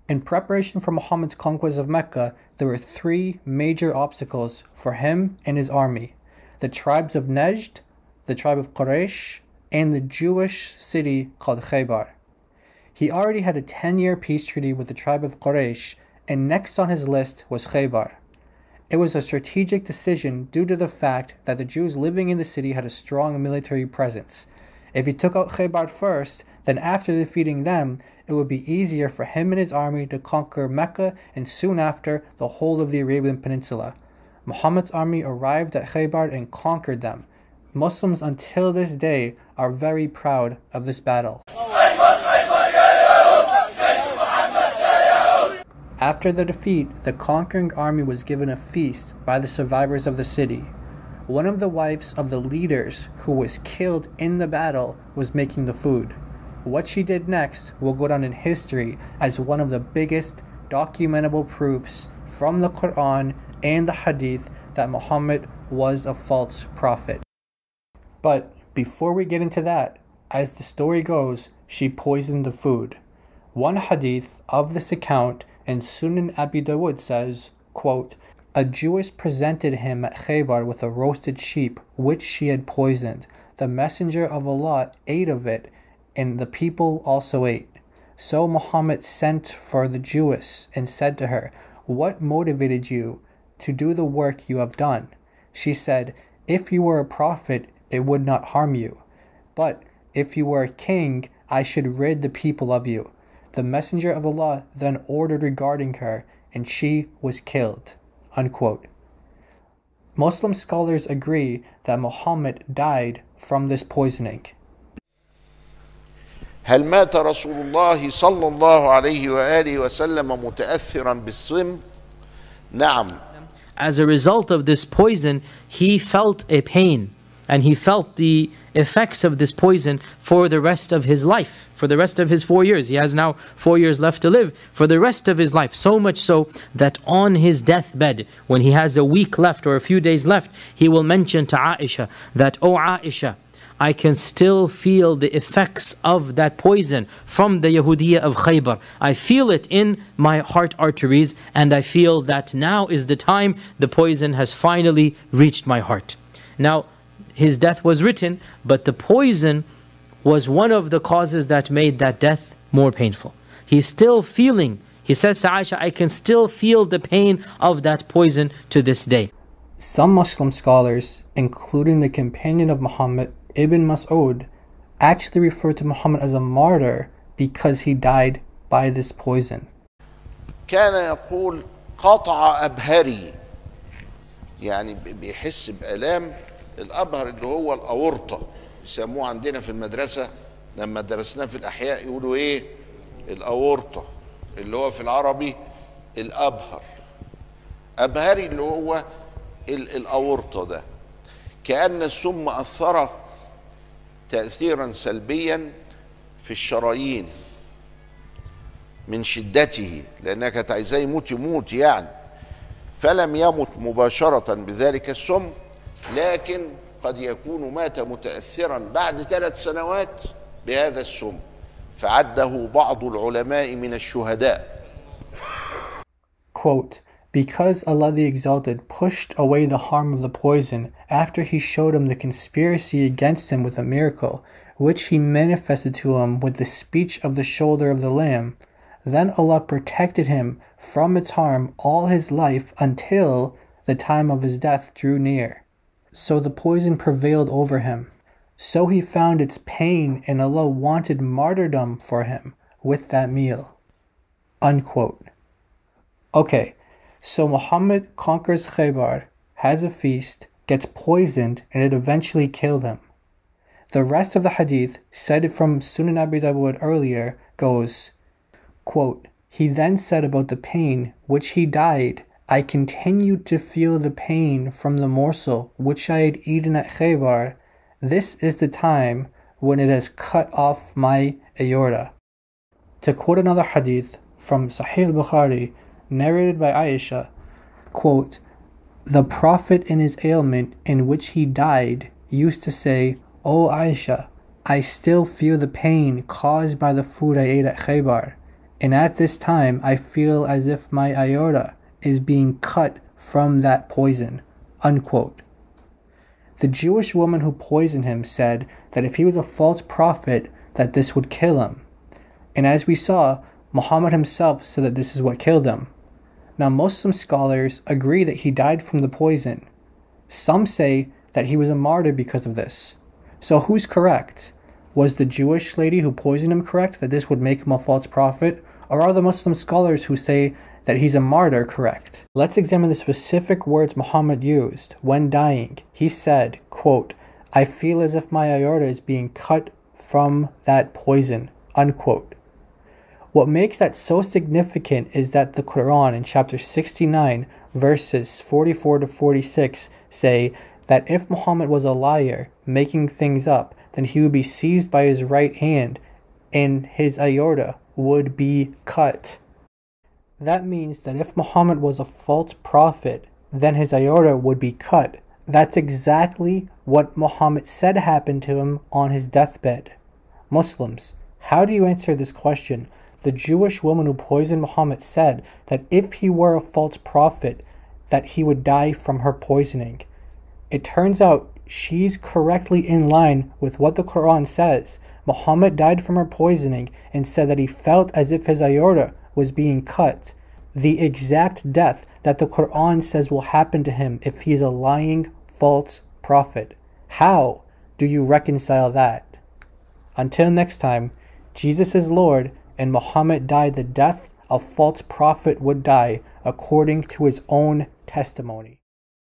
In preparation for Muhammad's conquest of Mecca, there were three major obstacles for him and his army: the tribes of Najd, the tribe of Quraysh, and the Jewish city called Khaybar. He already had a 10-year peace treaty with the tribe of Quraysh, and next on his list was Khaybar. It was a strategic decision due to the fact that the Jews living in the city had a strong military presence. If he took out Khaybar first, then after defeating them, it would be easier for him and his army to conquer Mecca and soon after the whole of the Arabian Peninsula. Muhammad's army arrived at Khaybar and conquered them. Muslims until this day are very proud of this battle. After the defeat, the conquering army was given a feast by the survivors of the city. One of the wives of the leaders who was killed in the battle was making the food. What she did next will go down in history as one of the biggest documentable proofs from the Quran and the Hadith that Muhammad was a false prophet. But before we get into that, as the story goes, she poisoned the food. One Hadith of this account in Sunan Abi Dawud says, quote, "A Jewess presented him at Khaybar with a roasted sheep, which she had poisoned. The Messenger of Allah ate of it, and the people also ate. So Muhammad sent for the Jewess and said to her, 'What motivated you to do the work you have done?' She said, 'If you were a prophet, it would not harm you. But if you were a king, I should rid the people of you.' The Messenger of Allah then ordered regarding her, and she was killed." Unquote. Muslim scholars agree that Muhammad died from this poisoning. هل مات رسول الله صلى الله عليه وآله وسلم متأثرا بالسم؟ نعم. As a result of this poison, he felt a pain, and he felt the effects of this poison for the rest of his life, for the rest of his 4 years. He has now 4 years left to live, for the rest of his life. So much so that on his deathbed, when he has a week left or a few days left, he will mention to Aisha that, "Oh Aisha, I can still feel the effects of that poison from the Yahudiyya of Khaybar. I feel it in my heart arteries, and I feel that now is the time the poison has finally reached my heart." Now, his death was written, but the poison was one of the causes that made that death more painful. He's still feeling, he says to Aisha, "I can still feel the pain of that poison to this day." Some Muslim scholars, including the companion of Muhammad, Ibn Mas'ud, actually refer to Muhammad as a martyr because he died by this poison. كان يقول قطع أبهري، يعني بيحس بآلام الأبهر اللي هو الأورطة، يسموه عندنا في المدرسة لما درسناه في الأحياء يقولوا إيه؟ الأورطة، اللي هو في العربي الأبهر. أبهري اللي هو الأورطة ده، كأن السم أثر تأثيرا سلبيا في الشرايين من شدته، لأنها كانت عايزاه يموت يعني، فلم يمت مباشرة بذلك السم، لكن قد يكون مات متأثرا بعد 3 سنوات بهذا السم، فعده بعض العلماء من الشهداء. Quote, "Because Allah the Exalted pushed away the harm of the poison after He showed him the conspiracy against him with a miracle, which He manifested to him with the speech of the shoulder of the lamb, then Allah protected him from its harm all his life until the time of his death drew near. So the poison prevailed over him. So he found its pain, and Allah wanted martyrdom for him with that meal." Unquote. Okay, so Muhammad conquers Khaybar, has a feast, gets poisoned, and it eventually killed him. The rest of the hadith, cited from Sunan Abi Dawud earlier, goes, quote, "He then said about the pain which he died, I continued to feel the pain from the morsel which I had eaten at Khaybar. This is the time when it has cut off my aorta." To quote another hadith from Sahih al-Bukhari, narrated by Aisha, quote, "The Prophet in his ailment in which he died used to say, 'O Aisha, I still feel the pain caused by the food I ate at Khaybar. and at this time I feel as if my aorta is being cut from that poison," unquote. The Jewish woman who poisoned him said that if he was a false prophet, that this would kill him. And as we saw, Muhammad himself said that this is what killed him. Now, Muslim scholars agree that he died from the poison. Some say that he was a martyr because of this. So who's correct? Was the Jewish lady who poisoned him correct, that this would make him a false prophet? Or are the Muslim scholars who say that he's a martyr correct? Let's examine the specific words Muhammad used when dying. He said, quote, "I feel as if my aorta is being cut from that poison," unquote. What makes that so significant is that the Quran in chapter 69, verses 44 to 46 say that if Muhammad was a liar, making things up, then he would be seized by his right hand and his aorta would be cut. That means that if Muhammad was a false prophet, then his aorta would be cut. That's exactly what Muhammad said happened to him on his deathbed. Muslims, how do you answer this question? The Jewish woman who poisoned Muhammad said that if he were a false prophet, that he would die from her poisoning. It turns out she's correctly in line with what the Quran says. Muhammad died from her poisoning and said that he felt as if his aorta was being cut. The exact death that the Quran says will happen to him if he is a lying, false prophet. How do you reconcile that? Until next time, Jesus is Lord, and Muhammad died the death a false prophet would die according to his own testimony.